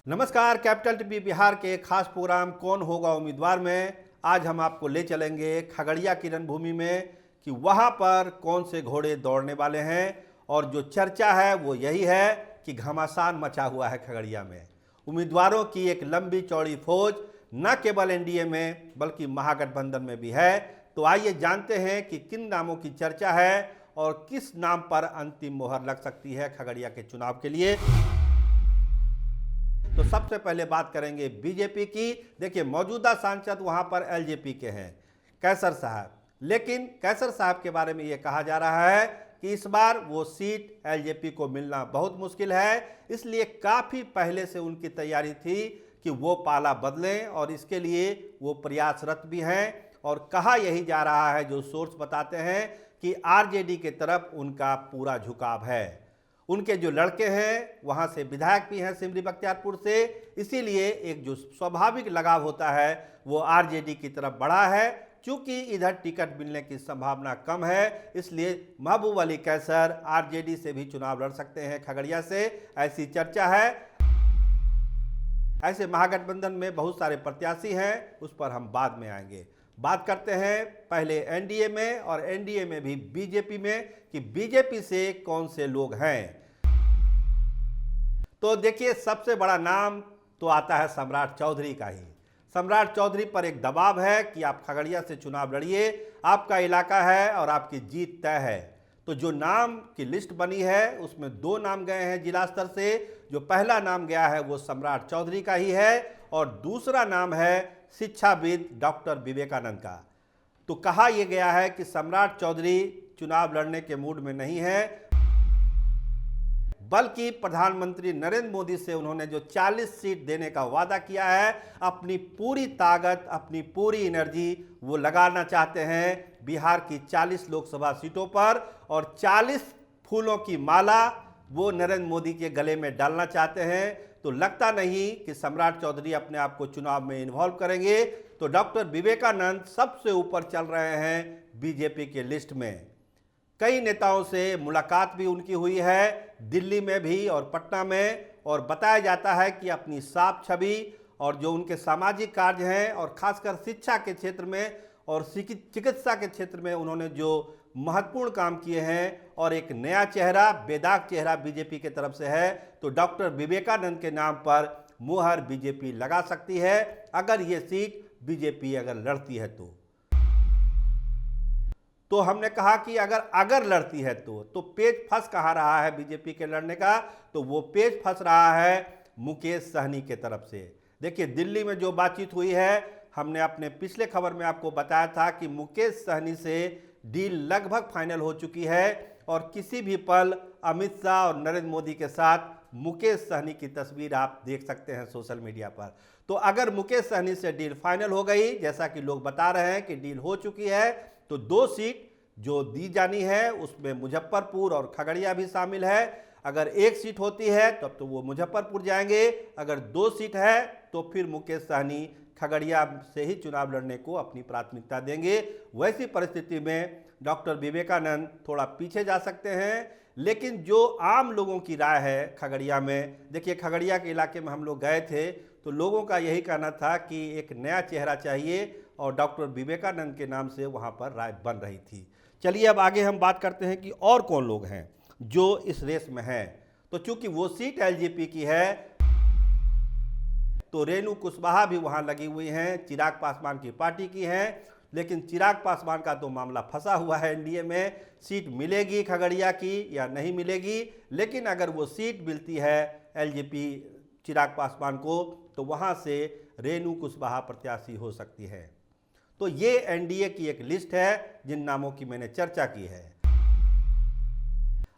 नमस्कार, capital TV Bihar के खास प्रोग्राम कौन होगा उम्मीदवार में आज हम आपको ले चलेंगे खगड़िया की रणभूमि में कि वहां पर कौन से घोड़े दौड़ने वाले हैं। और जो चर्चा है वो यही है कि घमासान मचा हुआ है खगड़िया में। उम्मीदवारों की एक लंबी चौड़ी फौज न केवल एनडीए में बल्कि महागठबंधन में भी है। तो आइए जानते हैं कि किन नामों की चर्चा है और किस नाम पर अंतिम मोहर लग सकती है खगड़िया के चुनाव के लिए। तो सबसे पहले बात करेंगे बीजेपी की। देखिए, मौजूदा सांसद वहां पर एलजेपी के हैं, कैसर साहब। लेकिन कैसर साहब के बारे में यह कहा जा रहा है कि इस बार वो सीट एलजेपी को मिलना बहुत मुश्किल है, इसलिए काफी पहले से उनकी तैयारी थी कि वो पाला बदलें और इसके लिए वो प्रयासरत भी हैं। और कहा यही जा रहा है, जो सोर्स बताते हैं कि आरजेडी के तरफ उनका पूरा झुकाव है। उनके जो लड़के हैं वहां से विधायक भी हैं सिमरी बख्तियारपुर से, इसीलिए एक जो स्वाभाविक लगाव होता है वो आरजेडी की तरफ बढ़ा है। चूंकि इधर टिकट मिलने की संभावना कम है, इसलिए महबूब अली कैसर आरजेडी से भी चुनाव लड़ सकते हैं खगड़िया से, ऐसी चर्चा है। ऐसे महागठबंधन में बहुत सारे प्रत्याशी हैं, उस पर हम बाद में आएंगे। बात करते हैं पहले एनडीए में और एनडीए में भी बीजेपी में कि बीजेपी से कौन से लोग हैं। तो देखिए, सबसे बड़ा नाम तो आता है सम्राट चौधरी का ही। सम्राट चौधरी पर एक दबाव है कि आप खगड़िया से चुनाव लड़िए, आपका इलाका है और आपकी जीत तय है। तो जो नाम की लिस्ट बनी है उसमें दो नाम गए हैं जिला स्तर से। जो पहला नाम गया है वो सम्राट चौधरी का ही है और दूसरा नाम है शिक्षाविद डॉक्टर विवेकानंद का। तो कहा यह गया है कि सम्राट चौधरी चुनाव लड़ने के मूड में नहीं है, बल्कि प्रधानमंत्री नरेंद्र मोदी से उन्होंने जो 40 सीट देने का वादा किया है, अपनी पूरी ताकत, अपनी पूरी एनर्जी वो लगाना चाहते हैं बिहार की 40 लोकसभा सीटों पर। और 40 फूलों की माला वो नरेंद्र मोदी के गले में डालना चाहते हैं। तो लगता नहीं कि सम्राट चौधरी अपने आप को चुनाव में इन्वॉल्व करेंगे। तो डॉक्टर विवेकानंद सबसे ऊपर चल रहे हैं बीजेपी के लिस्ट में। कई नेताओं से मुलाकात भी उनकी हुई है, दिल्ली में भी और पटना में, और बताया जाता है कि अपनी साफ छवि और जो उनके सामाजिक कार्य हैं और खासकर शिक्षा के क्षेत्र में और चिकित्सा के क्षेत्र में उन्होंने जो महत्वपूर्ण काम किए हैं और एक नया चेहरा, बेदाग चेहरा बीजेपी के तरफ से है। तो डॉक्टर विवेकानंद के नाम पर मुहर बीजेपी लगा सकती है अगर ये सीट बीजेपी अगर लड़ती है तो हमने कहा कि अगर लड़ती है तो पेच फंस कहाँ रहा है बीजेपी के लड़ने का, तो वो पेच फंस रहा है मुकेश सहनी के तरफ से। देखिए, दिल्ली में जो बातचीत हुई है, हमने अपने पिछले खबर में आपको बताया था कि मुकेश सहनी से डील लगभग फाइनल हो चुकी है और किसी भी पल अमित शाह और नरेंद्र मोदी के साथ मुकेश सहनी की तस्वीर आप देख सकते हैं सोशल मीडिया पर। तो अगर मुकेश सहनी से डील फाइनल हो गई, जैसा कि लोग बता रहे हैं कि डील हो चुकी है, तो 2 सीट जो दी जानी है उसमें मुजफ्फरपुर और खगड़िया भी शामिल है। अगर 1 सीट होती है तब तो वो मुजफ्फरपुर जाएंगे, अगर 2 सीट है तो फिर मुकेश सहनी खगड़िया से ही चुनाव लड़ने को अपनी प्राथमिकता देंगे। वैसी परिस्थिति में डॉक्टर विवेकानंद थोड़ा पीछे जा सकते हैं। लेकिन जो आम लोगों की राय है खगड़िया में, देखिए खगड़िया के इलाके में हम लोग गए थे तो लोगों का यही कहना था कि एक नया चेहरा चाहिए और डॉक्टर विवेकानंद के नाम से वहाँ पर राय बन रही थी। चलिए अब आगे हम बात करते हैं कि और कौन लोग हैं जो इस रेस में हैं। तो चूंकि वो सीट एलजेपी की है तो रेणु कुशवाहा भी वहां लगी हुई हैं, चिराग पासवान की पार्टी की हैं। लेकिन चिराग पासवान का तो मामला फंसा हुआ है एनडीए में, सीट मिलेगी खगड़िया की या नहीं मिलेगी। लेकिन अगर वो सीट मिलती है एलजेपी चिराग पासवान को तो वहां से रेणु कुशवाहा प्रत्याशी हो सकती है। तो ये एनडीए की एक लिस्ट है जिन नामों की मैंने चर्चा की है।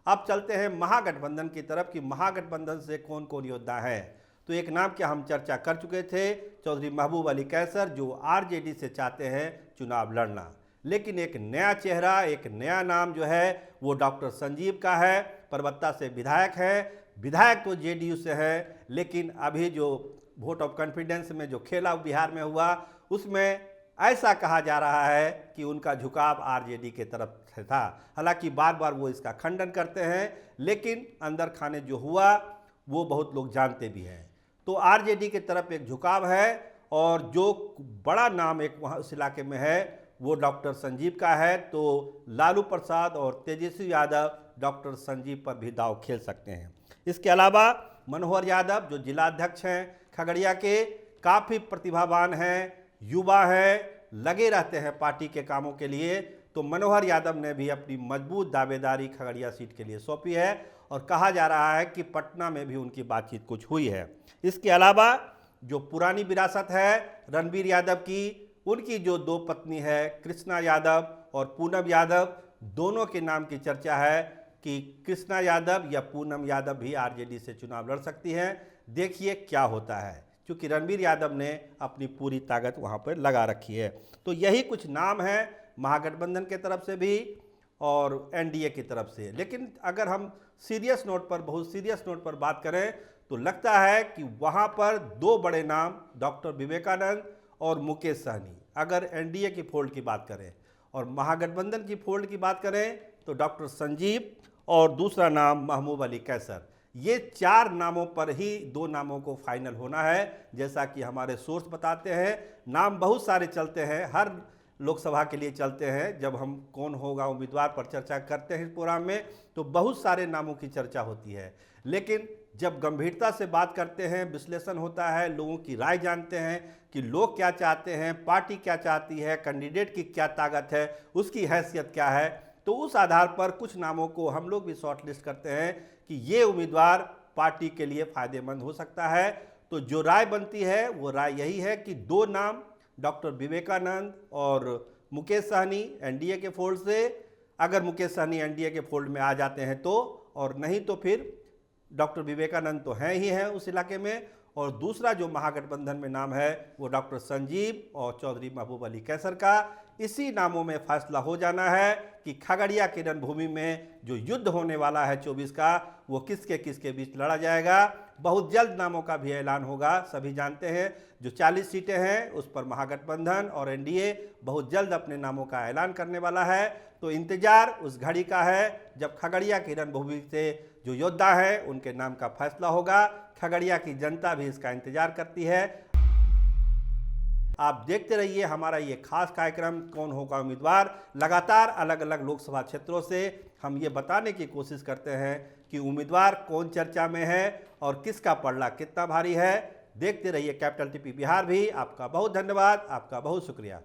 अब चलते हैं महागठबंधन की तरफ कि महागठबंधन से कौन कौन योद्धा है। तो एक नाम की हम चर्चा कर चुके थे, चौधरी महबूब अली कैसर, जो आरजेडी से चाहते हैं चुनाव लड़ना। लेकिन एक नया चेहरा, एक नया नाम जो है वो डॉक्टर संजीव का है, परबत्ता से विधायक है। विधायक तो जेडीयू से है, लेकिन अभी जो वोट ऑफ कॉन्फिडेंस में जो खेला बिहार में हुआ उसमें ऐसा कहा जा रहा है कि उनका झुकाव आरजेडी के तरफ से था। हालांकि बार बार वो इसका खंडन करते हैं, लेकिन अंदर खाने जो हुआ वो बहुत लोग जानते भी हैं। तो आरजेडी की तरफ एक झुकाव है और जो बड़ा नाम एक वहाँ उस इलाके में है वो डॉक्टर संजीव का है। तो लालू प्रसाद और तेजस्वी यादव डॉक्टर संजीव पर भी दांव खेल सकते हैं। इसके अलावा मनोहर यादव जो जिलाध्यक्ष हैं खगड़िया के, काफ़ी प्रतिभावान हैं, युवा हैं, लगे रहते हैं पार्टी के कामों के लिए। तो मनोहर यादव ने भी अपनी मजबूत दावेदारी खगड़िया सीट के लिए सौंपी है और कहा जा रहा है कि पटना में भी उनकी बातचीत कुछ हुई है। इसके अलावा जो पुरानी विरासत है रणबीर यादव की, उनकी जो दो पत्नी है कृष्णा यादव और पूनम यादव, दोनों के नाम की चर्चा है कि कृष्णा यादव या पूनम यादव भी आरजेडी से चुनाव लड़ सकती हैं। देखिए क्या होता है, क्योंकि रणबीर यादव ने अपनी पूरी ताकत वहां पर लगा रखी है। तो यही कुछ नाम हैं महागठबंधन के तरफ से भी और एनडीए की तरफ से। लेकिन अगर हम सीरियस नोट पर, बहुत सीरियस नोट पर बात करें तो लगता है कि वहां पर दो बड़े नाम डॉक्टर विवेकानंद और मुकेश सहनी, अगर एनडीए की फोल्ड की बात करें, और महागठबंधन की फोल्ड की बात करें तो डॉक्टर संजीव और दूसरा नाम महमूब अली कैसर। ये चार नामों पर ही दो नामों को फाइनल होना है। जैसा कि हमारे सोर्स बताते हैं, नाम बहुत सारे चलते हैं, हर लोकसभा के लिए चलते हैं। जब हम कौन होगा उम्मीदवार पर चर्चा करते हैं इस प्रोग्राम में तो बहुत सारे नामों की चर्चा होती है, लेकिन जब गंभीरता से बात करते हैं, विश्लेषण होता है, लोगों की राय जानते हैं कि लोग क्या चाहते हैं, पार्टी क्या चाहती है, कैंडिडेट की क्या ताकत है, उसकी हैसियत क्या है, तो उस आधार पर कुछ नामों को हम लोग भी शॉर्टलिस्ट करते हैं कि ये उम्मीदवार पार्टी के लिए फायदेमंद हो सकता है। तो जो राय बनती है वो राय यही है कि दो नाम डॉक्टर विवेकानंद और मुकेश सहनी एनडीए के फोल्ड से, अगर मुकेश सहनी एनडीए के फोल्ड में आ जाते हैं तो, और नहीं तो फिर डॉक्टर विवेकानंद तो हैं ही हैं उस इलाके में, और दूसरा जो महागठबंधन में नाम है वो डॉक्टर संजीव और चौधरी महबूब अली कैसर का। इसी नामों में फैसला हो जाना है कि खगड़िया की रणभूमि में जो युद्ध होने वाला है 24 का, वो किसके किसके बीच लड़ा जाएगा। बहुत जल्द नामों का भी ऐलान होगा। सभी जानते हैं जो 40 सीटें हैं उस पर महागठबंधन और एनडीए बहुत जल्द अपने नामों का ऐलान करने वाला है। तो इंतजार उस घड़ी का है जब खगड़िया की रणभूमि से जो योद्धा हैं उनके नाम का फैसला होगा। खगड़िया की जनता भी इसका इंतजार करती है। आप देखते रहिए हमारा ये खास कार्यक्रम कौन होगा उम्मीदवार। लगातार अलग अलग लोकसभा क्षेत्रों से हम ये बताने की कोशिश करते हैं कि उम्मीदवार कौन चर्चा में है और किसका पलड़ा कितना भारी है। देखते रहिए कैपिटल टीवी बिहार भी। आपका बहुत धन्यवाद, आपका बहुत शुक्रिया।